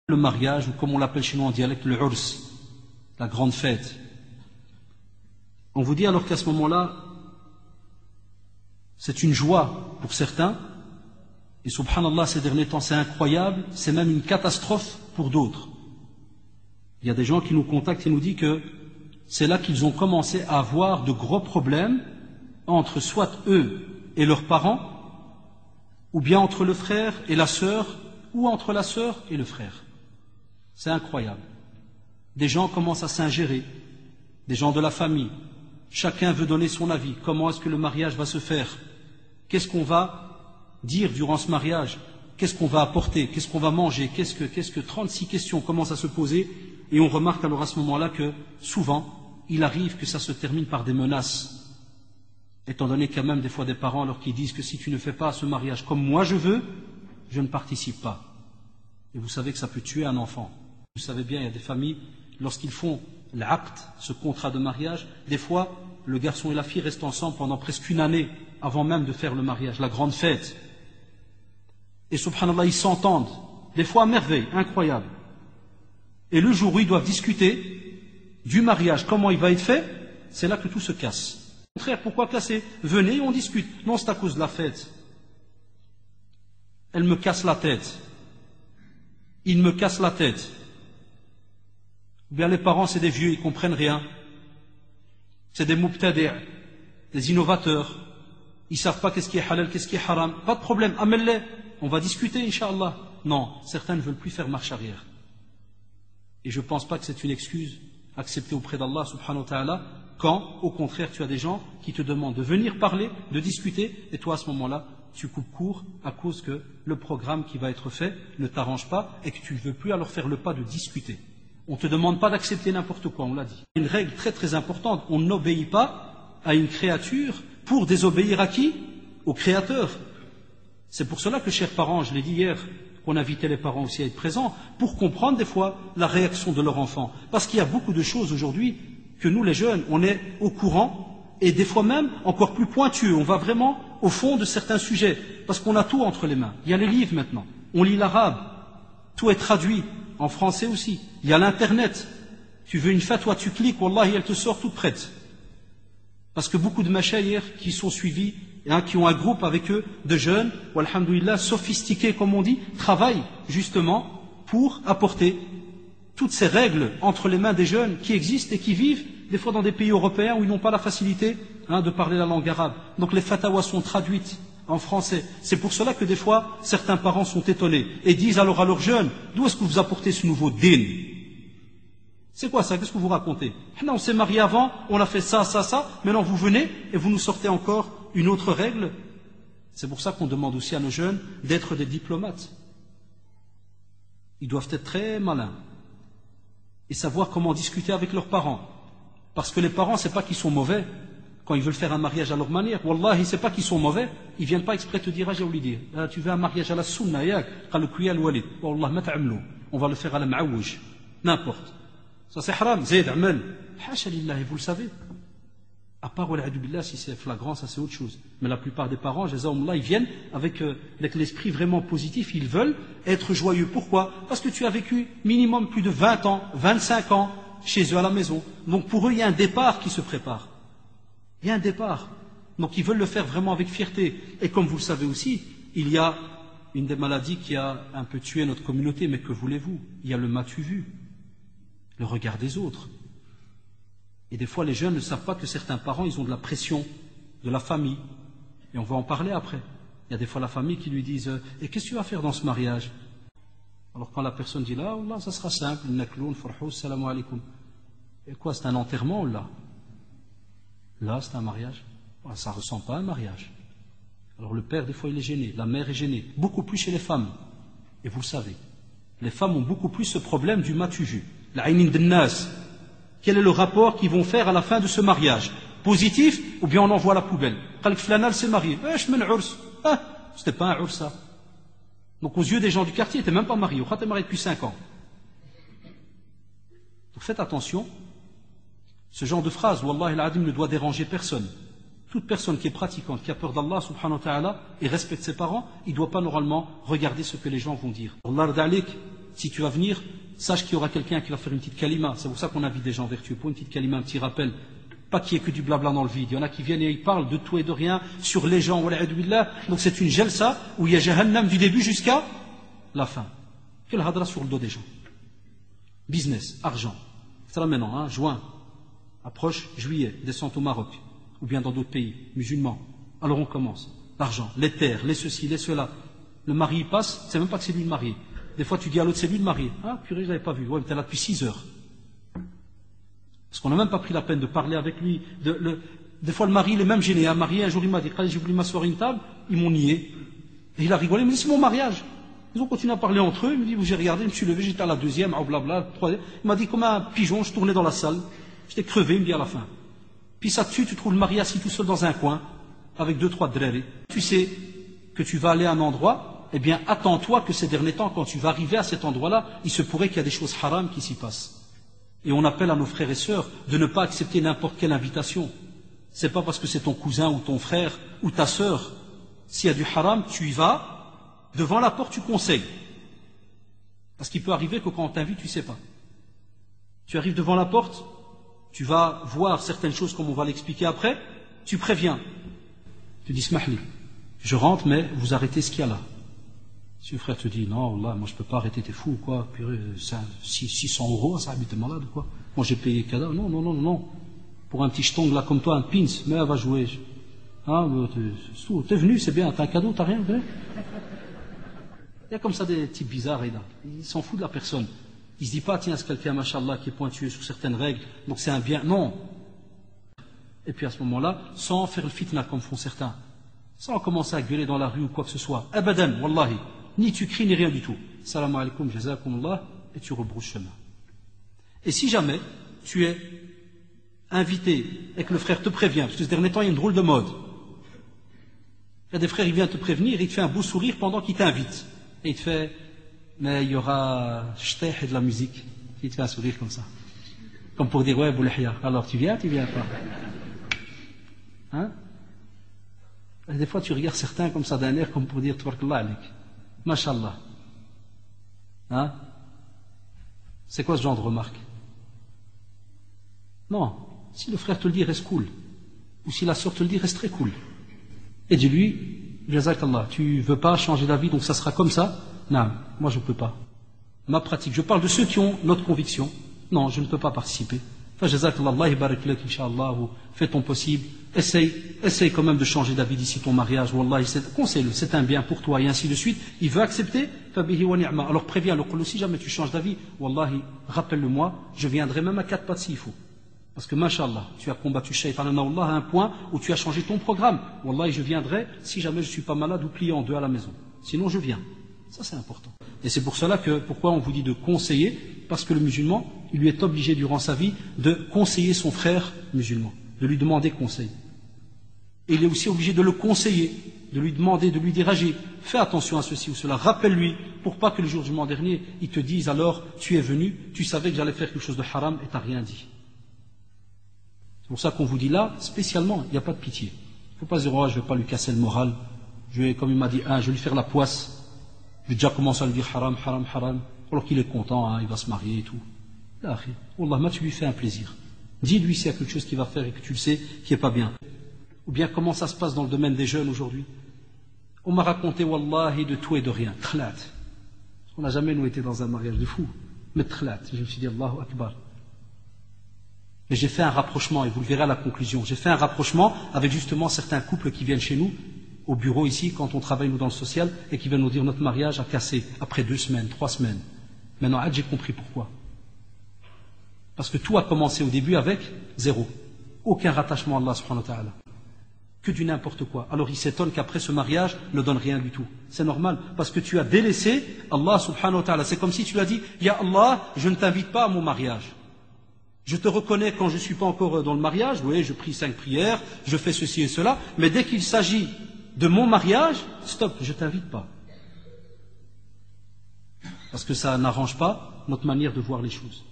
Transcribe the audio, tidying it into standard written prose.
le mariage, ou comme on l'appelle chez nous en dialecte, le urs, la grande fête. On vous dit alors qu'à ce moment-là, c'est une joie pour certains, et subhanallah, ces derniers temps, c'est incroyable, c'est même une catastrophe pour d'autres. Il y a des gens qui nous contactent et nous disent que c'est là qu'ils ont commencé à avoir de gros problèmes entre soit eux et leurs parents, ou bien entre le frère et la sœur, ou entre la sœur et le frère. C'est incroyable. Des gens commencent à s'ingérer, des gens de la famille. Chacun veut donner son avis. Comment est-ce que le mariage va se faire? Qu'est-ce qu'on va dire durant ce mariage? Qu'est-ce qu'on va apporter? Qu'est-ce qu'on va manger? Qu'est-ce que 36 questions commencent à se poser? Et on remarque alors à ce moment-là que souvent, il arrive que ça se termine par des menaces. Étant donné qu'il y a même des fois des parents alors qui disent que si tu ne fais pas ce mariage comme moi je veux, je ne participe pas. Et vous savez que ça peut tuer un enfant. Vous savez bien, il y a des familles, lorsqu'ils font l'acte, ce contrat de mariage, des fois, le garçon et la fille restent ensemble pendant presque une année avant même de faire le mariage, la grande fête. Et subhanallah, ils s'entendent, des fois à merveille, incroyable. Et le jour où ils doivent discuter du mariage, comment il va être fait, c'est là que tout se casse. Au contraire, pourquoi casser? Venez, on discute. Non, c'est à cause de la fête. Elle me casse la tête. Il me casse la tête. Ou bien les parents, c'est des vieux, ils ne comprennent rien. C'est des mubtadi', des innovateurs. Ils ne savent pas qu'est-ce qui est halal, qu'est-ce qui est haram. Pas de problème, amène-les. On va discuter, Inch'Allah. Non, certains ne veulent plus faire marche arrière. Et je ne pense pas que c'est une excuse acceptée auprès d'Allah subhanahu wa ta'ala, quand, au contraire, tu as des gens qui te demandent de venir parler, de discuter, et toi, à ce moment-là, tu coupes court à cause que le programme qui va être fait ne t'arrange pas et que tu ne veux plus alors faire le pas de discuter. On ne te demande pas d'accepter n'importe quoi, on l'a dit. Une règle très très importante, on n'obéit pas à une créature pour désobéir à qui? Au Créateur. C'est pour cela que, chers parents, je l'ai dit hier, qu'on invitait les parents aussi à être présents, pour comprendre des fois la réaction de leur enfant. Parce qu'il y a beaucoup de choses aujourd'hui que nous les jeunes, on est au courant, et des fois même encore plus pointueux, on va vraiment au fond de certains sujets, parce qu'on a tout entre les mains. Il y a les livres maintenant, on lit l'arabe, tout est traduit, en français aussi. Il y a l'internet, tu veux une fatwa, tu cliques, wallahi, elle te sort toute prête. Parce que beaucoup de mashayikh qui sont suivis, qui ont un groupe avec eux de jeunes, ou alhamdoulilah, sophistiqués comme on dit, travaillent justement pour apporter toutes ces règles entre les mains des jeunes qui existent et qui vivent des fois dans des pays européens où ils n'ont pas la facilité de parler la langue arabe. Donc les fatawas sont traduites en français. C'est pour cela que des fois certains parents sont étonnés et disent alors à leurs jeunes, d'où est-ce que vous apportez ce nouveau din? C'est quoi ça? Qu'est-ce que vous racontez? On s'est marié avant, on a fait ça, ça, ça, maintenant vous venez et vous nous sortez encore une autre règle. C'est pour ça qu'on demande aussi à nos jeunes d'être des diplomates. Ils doivent être très malins et savoir comment discuter avec leurs parents. Parce que les parents, c'est pas qu'ils sont mauvais quand ils veulent faire un mariage à leur manière. Wallahi, c'est pas qu'ils sont mauvais. Ils viennent pas exprès te dire, j'ai oublié dire, tu veux un mariage à la sunna, yak, walid. Wallah, ma ta'amlou. On va le faire à la ma'awouj. N'importe. Ça c'est haram, zayd, amal. Hasha lillahi, vous le savez. À part, billah, si c'est flagrant, ça c'est autre chose. Mais la plupart des parents, ils viennent avec l'esprit vraiment positif, ils veulent être joyeux. Pourquoi? Parce que tu as vécu minimum plus de 20 ans, 25 ans chez eux à la maison. Donc pour eux, il y a un départ qui se prépare. Il y a un départ. Donc ils veulent le faire vraiment avec fierté. Et comme vous le savez aussi, il y a une des maladies qui a un peu tué notre communauté, mais que voulez-vous? Il y a le m'as-tu vu, le regard des autres. Et des fois, les jeunes ne savent pas que certains parents, ils ont de la pression de la famille. Et on va en parler après. Il y a des fois la famille qui lui disent « Et qu'est-ce que tu vas faire dans ce mariage ?» Alors quand la personne dit « Là, ça sera simple, nakloun, farhous, salam alaikum. » Et quoi, c'est un enterrement là? Là, c'est un mariage. Ça ne ressemble pas à un mariage. Alors le père, des fois, il est gêné. La mère est gênée. Beaucoup plus chez les femmes. Et vous le savez. Les femmes ont beaucoup plus ce problème du m'as-tu vu. L'aynin dennas. Quel est le rapport qu'ils vont faire à la fin de ce mariage? Positif ou bien on envoie à la poubelle? Khalk Flanal s'est marié. C'était pas un urs ça. Donc aux yeux des gens du quartier, il n'était même pas marié. Il était marié depuis 5 ans. Donc faites attention. Ce genre de phrase, Wallahi al-Adim, ne doit déranger personne. Toute personne qui est pratiquante, qui a peur d'Allah subhanahu wa ta'ala et respecte ses parents, il ne doit pas normalement regarder ce que les gens vont dire. Allah ardalik, si tu vas venir, sache qu'il y aura quelqu'un qui va faire une petite kalima. C'est pour ça qu'on invite des gens vertueux, pour une petite kalima, un petit rappel. Pas qu'il n'y ait que du blabla dans le vide. Il y en a qui viennent et ils parlent de tout et de rien sur les gens. Donc c'est une jalsa où il y a Jahannam du début jusqu'à la fin. Que le hadra sur le dos des gens. Business, argent. C'est là maintenant, hein, juin, approche, juillet, descente au Maroc, ou bien dans d'autres pays, musulmans. Alors on commence. L'argent, les terres, les ceci, les cela. Le mari il passe, c'est même pas que c'est lui le marié. Des fois tu dis à l'autre c'est lui le marié. Ah purée, je l'avais pas vu. Ouais, mais t'es là depuis 6 heures. Parce qu'on n'a même pas pris la peine de parler avec lui. Des fois, le mari, il est même gêné. Un marié, un jour, il m'a dit, quand j'ai voulu m'asseoir à une table, ils m'ont nié. Et il a rigolé, il m'a dit, c'est mon mariage. Ils ont continué à parler entre eux. Il me dit, j'ai regardé, je me suis levé, j'étais à la deuxième, blabla, troisième. Il m'a dit, comme un pigeon, je tournais dans la salle. J'étais crevé, il me dit à la fin. Puis ça tue, tu trouves le mari assis tout seul dans un coin, avec 2-3 drérés. Tu sais que tu vas aller à un endroit, eh bien, attends-toi que ces derniers temps, quand tu vas arriver à cet endroit-là, il se pourrait qu'il y a des choses haram qui s'y passent. Et on appelle à nos frères et sœurs de ne pas accepter n'importe quelle invitation. C'est pas parce que c'est ton cousin ou ton frère ou ta sœur. S'il y a du haram, tu y vas, devant la porte tu conseilles. Parce qu'il peut arriver que quand on t'invite, tu ne sais pas. Tu arrives devant la porte, tu vas voir certaines choses comme on va l'expliquer après, tu préviens. Tu dis, smahli, je rentre mais vous arrêtez ce qu'il y a là. Si le frère te dit, non, là, moi je peux pas arrêter, t'es fou ou quoi, purée, 600 €, ça habite malade ou quoi. Moi j'ai payé cadeau, non. Pour un petit jetong là comme toi, un pins, mais elle va jouer. Ah, t'es venu, c'est bien, t'as un cadeau, t'as rien, vrai. Il y a comme ça des types bizarres, là. Ils s'en foutent de la personne. Ils se disent pas, tiens, c'est quelqu'un, machallah, qui est pointueux sur certaines règles, donc c'est un bien. Non. Et puis à ce moment-là, sans faire le fitna comme font certains, sans commencer à gueuler dans la rue ou quoi que ce soit, abadan, wallahi. Ni tu cries, ni rien du tout. Salam alaikum, jazakumullah, et tu rebrousses chemin. Et si jamais tu es invité et que le frère te prévient, parce que ces derniers temps, il y a une drôle de mode. Il y a des frères, il vient te prévenir, il te fait un beau sourire pendant qu'il t'invite. Et il te fait, mais il y aura shteh et de la musique. Il te fait un sourire comme ça. Comme pour dire, ouais, boulahia. Alors tu viens pas. Hein? Et des fois, tu regardes certains comme ça d'un air, comme pour dire, tabarakallah alik. Mashallah. Hein? C'est quoi ce genre de remarque? Non. Si le frère te le dit, reste cool. Ou si la sœur te le dit, reste très cool. Et dis-lui, jazakallah, tu veux pas changer d'avis, donc ça sera comme ça? Non, moi je ne peux pas. Ma pratique, je parle de ceux qui ont notre conviction. Non, je ne peux pas participer. Enfin, jazakallah, Allah barak lak, incha'Allah, fais ton possible. Essaye quand même de changer d'avis d'ici ton mariage. Wallah, conseille-le, c'est un bien pour toi, et ainsi de suite. Il veut accepter, fabihi wa ni'ma. Alors préviens-le, si jamais tu changes d'avis, wallahi, rappelle-le-moi, je viendrai même à 4 pattes s'il faut. Parce que, mashallah, tu as combattu Shaytan à un point où tu as changé ton programme. Wallahi, je viendrai si jamais je ne suis pas malade ou plié en deux à la maison. Sinon, je viens. Ça, c'est important. Et c'est pour cela que, pourquoi on vous dit de conseiller? Parce que le musulman, il lui est obligé durant sa vie de conseiller son frère musulman, de lui demander conseil. Et il est aussi obligé de le conseiller, de lui demander, de lui dire, agis, fais attention à ceci ou cela, rappelle-lui, pour pas que le jour du jugement dernier, il te dise alors, tu es venu, tu savais que j'allais faire quelque chose de haram et tu n'as rien dit. C'est pour ça qu'on vous dit là, spécialement, il n'y a pas de pitié. Il ne faut pas dire, oh, je ne vais pas lui casser le moral, comme il m'a dit, je vais lui faire la poisse, je vais déjà commencer à lui dire haram, alors qu'il est content, il va se marier et tout. Là, Wallah, tu lui fais un plaisir. Dis-lui s'il y a quelque chose qu'il va faire et que tu le sais qui n'est pas bien. Ou bien comment ça se passe dans le domaine des jeunes aujourd'hui. On m'a raconté, wallahi, de tout et de rien. Tkhlat. On n'a jamais, nous, été dans un mariage de fou. Mais tkhlat. Je me suis dit, Allahu Akbar. Mais j'ai fait un rapprochement, et vous le verrez à la conclusion. J'ai fait un rapprochement avec justement certains couples qui viennent chez nous, au bureau ici, quand on travaille nous dans le social, et qui viennent nous dire notre mariage a cassé après 2 semaines, 3 semaines. Maintenant, j'ai compris pourquoi. Parce que tout a commencé au début avec 0. Aucun rattachement à Allah subhanahu wa ta'ala. Que du n'importe quoi. Alors il s'étonne qu'après ce mariage ne donne rien du tout. C'est normal, parce que tu as délaissé Allah subhanahu wa ta'ala. C'est comme si tu lui as dit, Ya Allah, je ne t'invite pas à mon mariage. Je te reconnais quand je ne suis pas encore dans le mariage, oui, je prie 5 prières, je fais ceci et cela, mais dès qu'il s'agit de mon mariage, stop, je ne t'invite pas. Parce que ça n'arrange pas notre manière de voir les choses.